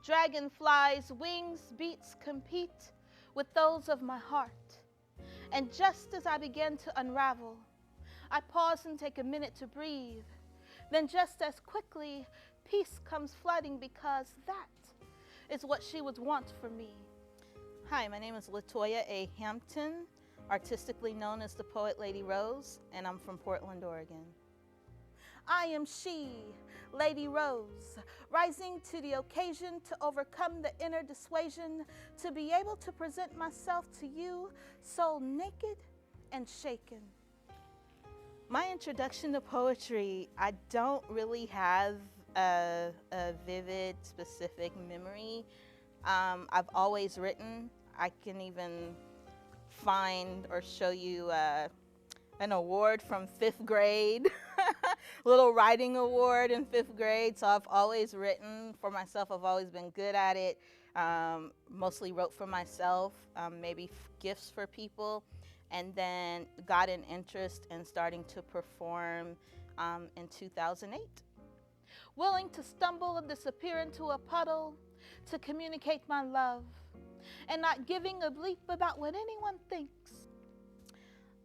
Dragonflies' wings beats compete with those of my heart. And just as I begin to unravel, I pause and take a minute to breathe. Then just as quickly, peace comes flooding because that is what she would want for me. Hi, my name is Latoya A. Hampton, artistically known as the Poet Lady Rose, and I'm from Portland, Oregon. I am she, Lady Rose, rising to the occasion to overcome the inner dissuasion, to be able to present myself to you so naked and shaken. My introduction to poetry, I don't really have a vivid, specific memory. I've always written. I can even find or show you an award from 5th grade, little writing award in 5th grade. So I've always written for myself. I've always been good at it. Mostly wrote for myself, maybe gifts for people, and then got an interest in starting to perform in 2008. Willing to stumble and disappear into a puddle to communicate my love, and not giving a bleep about what anyone thinks.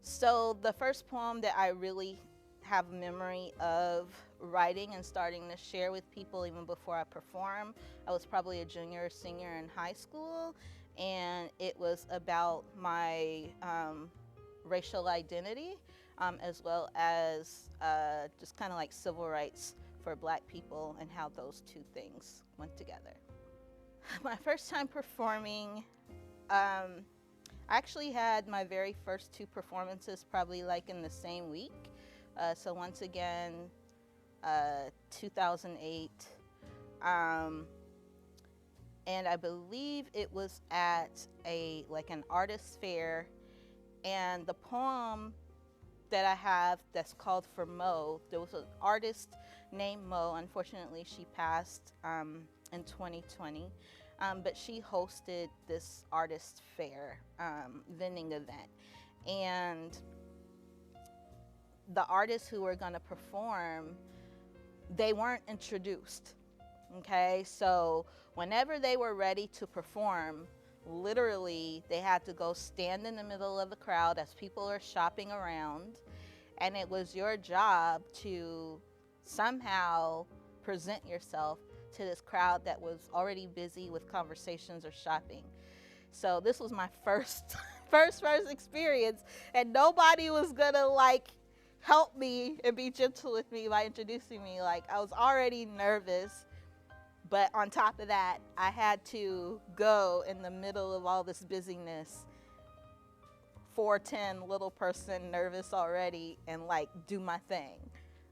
So the first poem that I really have memory of writing and starting to share with people even before I perform, I was probably a junior or senior in high school, and it was about my racial identity, as well as just kind of like civil rights for Black people and how those two things went together. My first time performing, I actually had my very first 2 performances probably like in the same week. So once again, 2008. And I believe it was at an artist fair. And the poem that I have that's called For Mo, there was an artist named Mo. Unfortunately, she passed in 2020. But she hosted this artist fair vending event. And the artists who were gonna perform, they weren't introduced, okay? So whenever they were ready to perform, literally they had to go stand in the middle of the crowd as people are shopping around, and it was your job to somehow present yourself to this crowd that was already busy with conversations or shopping. So this was my first first experience, and nobody was gonna help me and be gentle with me by introducing me. Like, I was already nervous, but on top of that, I had to go in the middle of all this busyness, 4'10" little person, nervous already, and do my thing.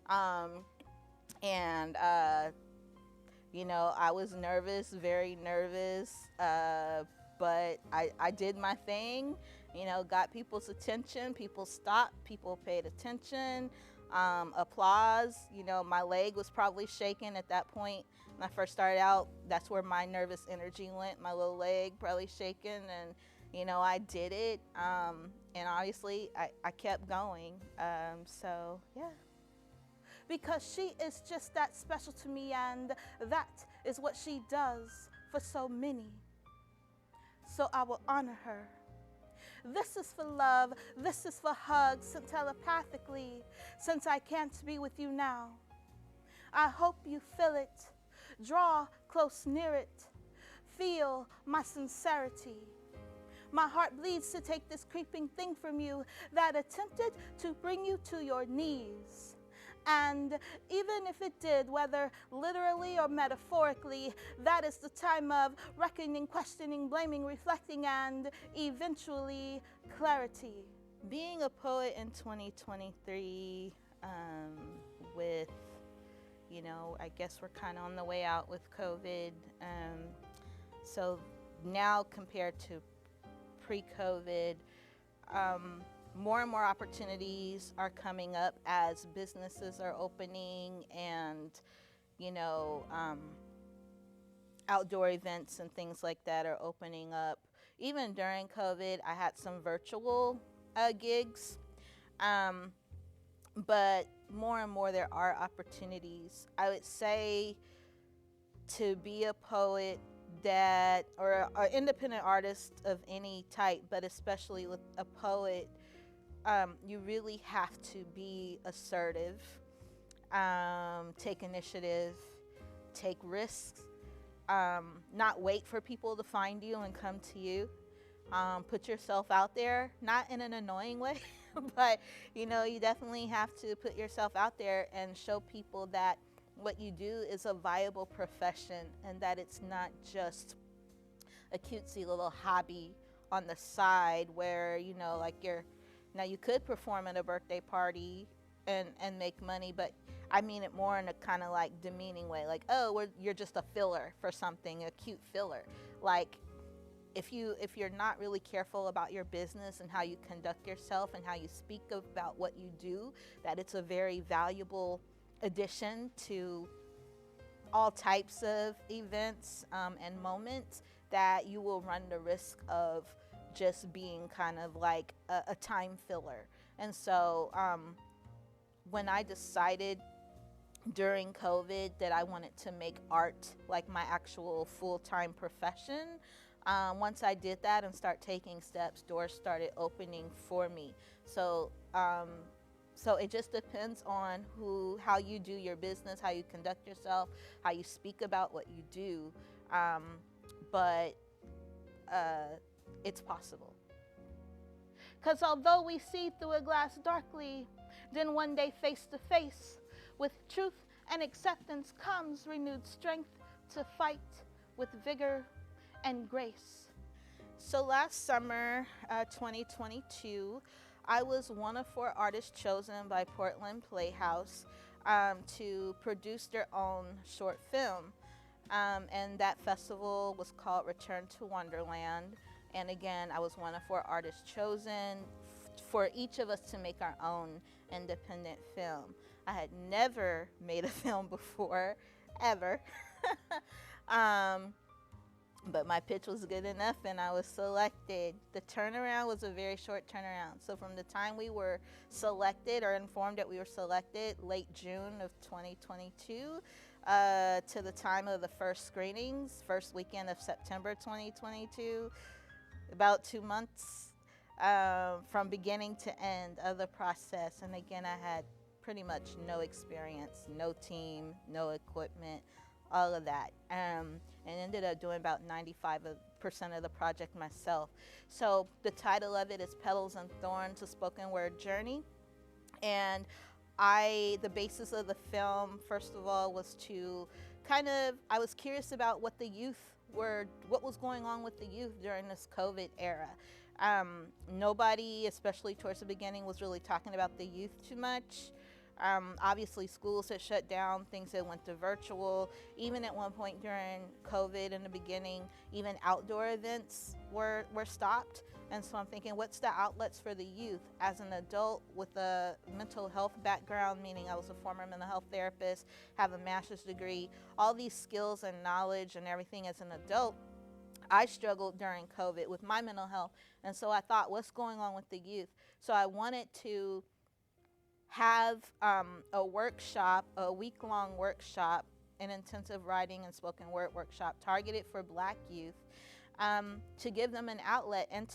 And you know, I was nervous, very nervous, but I did my thing, you know, got people's attention. People stopped, people paid attention, applause. You know, my leg was probably shaking at that point when I first started out. That's where my nervous energy went, my little leg probably shaking, and you know, I did it, and obviously I kept going, so yeah. Because she is just that special to me, and that is what she does for so many. So I will honor her. This is for love, this is for hugs, sent telepathically, since I can't be with you now. I hope you feel it, draw close near it, feel my sincerity. My heart bleeds to take this creeping thing from you that attempted to bring you to your knees. And even if it did, whether literally or metaphorically, that is the time of reckoning, questioning, blaming, reflecting, and eventually clarity. Being a poet in 2023 with, you know, I guess we're kind of on the way out with COVID. So now compared to pre-COVID, more and more opportunities are coming up as businesses are opening, and you know, outdoor events and things like that are opening up. Even during COVID, I had some virtual gigs, but more and more there are opportunities. I would say to be a poet that, or independent artist of any type, but especially with a poet, you really have to be assertive, take initiative, take risks, not wait for people to find you and come to you. Put yourself out there, not in an annoying way, but you know, you definitely have to put yourself out there and show people that what you do is a viable profession and that it's not just a cutesy little hobby on the side where, you know, like now you could perform at a birthday party and make money, but I mean it more in a kind of like demeaning way, like, oh, you're just a filler for something, a cute filler. Like, if you're not really careful about your business and how you conduct yourself and how you speak about what you do, that it's a very valuable addition to all types of events and moments, that you will run the risk of just being kind of like a time filler. And so when I decided during COVID that I wanted to make art like my actual full-time profession, once I did that and start taking steps, doors started opening for me. So so it just depends on how you do your business, how you conduct yourself, how you speak about what you do. But it's possible. Because although we see through a glass darkly, then one day face to face with truth and acceptance comes renewed strength to fight with vigor and grace. So last summer, 2022, I was one of 4 artists chosen by Portland Playhouse to produce their own short film. And that festival was called Return to Wonderland. And again, I was one of 4 artists chosen for each of us to make our own independent film. I had never made a film before, ever. But my pitch was good enough and I was selected. The turnaround was a very short turnaround. So from the time we were selected or informed that we were selected, late June of 2022, to the time of the first screenings, first weekend of September 2022, about 2 months from beginning to end of the process. And again, I had pretty much no experience, no team, no equipment, all of that, and ended up doing about 95% of the project myself. So the title of it is Petals and Thorns, a spoken word journey. And the basis of the film, first of all, was to I was curious about what was going on with the youth during this COVID era. Nobody, especially towards the beginning, was really talking about the youth too much. Obviously, schools had shut down, things had went to virtual. Even at one point during COVID in the beginning, even outdoor events were stopped. And so I'm thinking, what's the outlets for the youth? As an adult with a mental health background, meaning I was a former mental health therapist, have a master's degree, all these skills and knowledge and everything as an adult, I struggled during COVID with my mental health. And so I thought, what's going on with the youth? So I wanted to have a workshop, a week-long workshop, an intensive writing and spoken word workshop targeted for Black youth, to give them an outlet and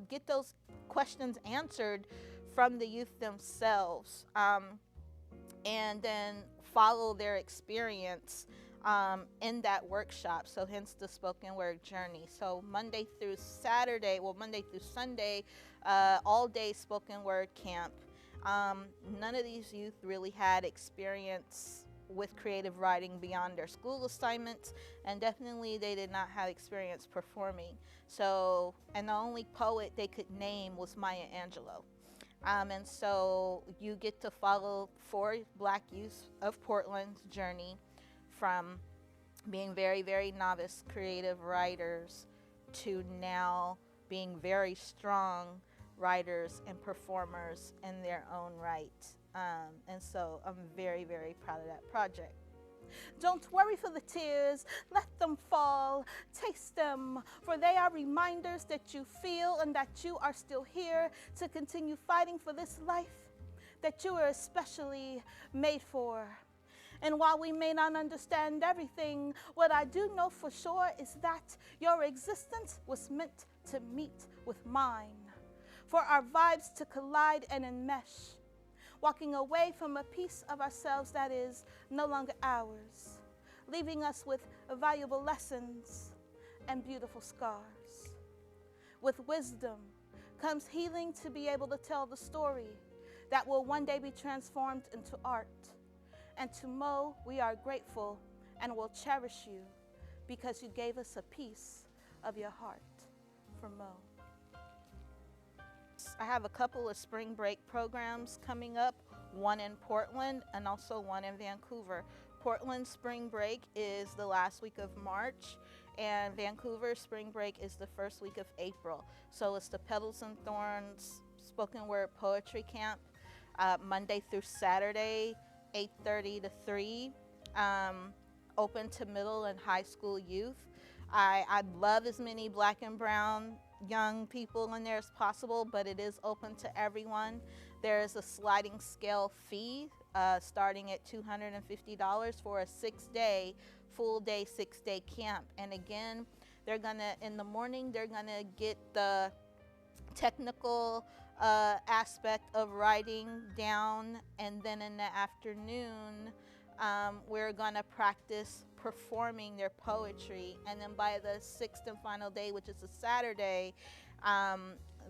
get those questions answered from the youth themselves, and then follow their experience in that workshop. So hence the spoken word journey. So Monday through Sunday, all day spoken word camp. None of these youth really had experience with creative writing beyond their school assignments, and definitely they did not have experience performing. So, and the only poet they could name was Maya Angelou. And so you get to follow 4 Black youth of Portland's journey from being very, very novice creative writers to now being very strong writers and performers in their own right. And so I'm very, very proud of that project. Don't worry for the tears, let them fall, taste them, for they are reminders that you feel and that you are still here to continue fighting for this life that you are especially made for. And while we may not understand everything, what I do know for sure is that your existence was meant to meet with mine, for our vibes to collide and enmesh, walking away from a piece of ourselves that is no longer ours, leaving us with valuable lessons and beautiful scars. With wisdom comes healing to be able to tell the story that will one day be transformed into art. And to Mo, we are grateful and will cherish you because you gave us a piece of your heart. For Mo. I have a couple of spring break programs coming up, one in Portland and also one in Vancouver. Portland spring break is the last week of March, and Vancouver spring break is the first week of April. So it's the Petals and Thorns spoken word poetry camp, Monday through Saturday, 8:30 to 3, open to middle and high school youth. I'd love as many black and brown young people in there as possible, but it is open to everyone. There is a sliding scale fee starting at $250 for a 6-day, full day, 6-day camp. And again, they're gonna, in the morning, they're gonna get the technical aspect of writing down, and then in the afternoon, we're gonna practice performing their poetry. And then by the 6th and final day, which is a Saturday,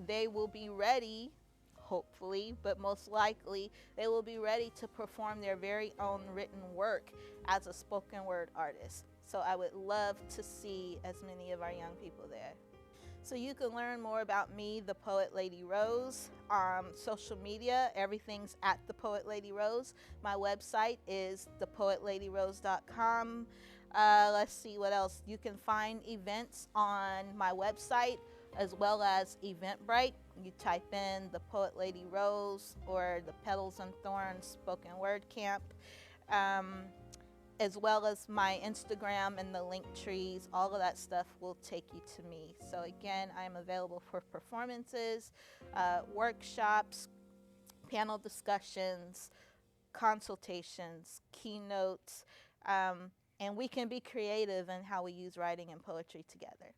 they will be ready, hopefully, but most likely, they will be ready to perform their very own written work as a spoken word artist. So I would love to see as many of our young people there. So you can learn more about me, the Poet Lady Rose, on social media. Everything's at the Poet Lady Rose. My website is thepoetladyrose.com. Let's see what else. You can find events on my website as well as Eventbrite. You type in the Poet Lady Rose or the Petals and Thorns spoken word camp. As well as my Instagram and the link trees, all of that stuff will take you to me. So again, I am available for performances, workshops, panel discussions, consultations, keynotes, and we can be creative in how we use writing and poetry together.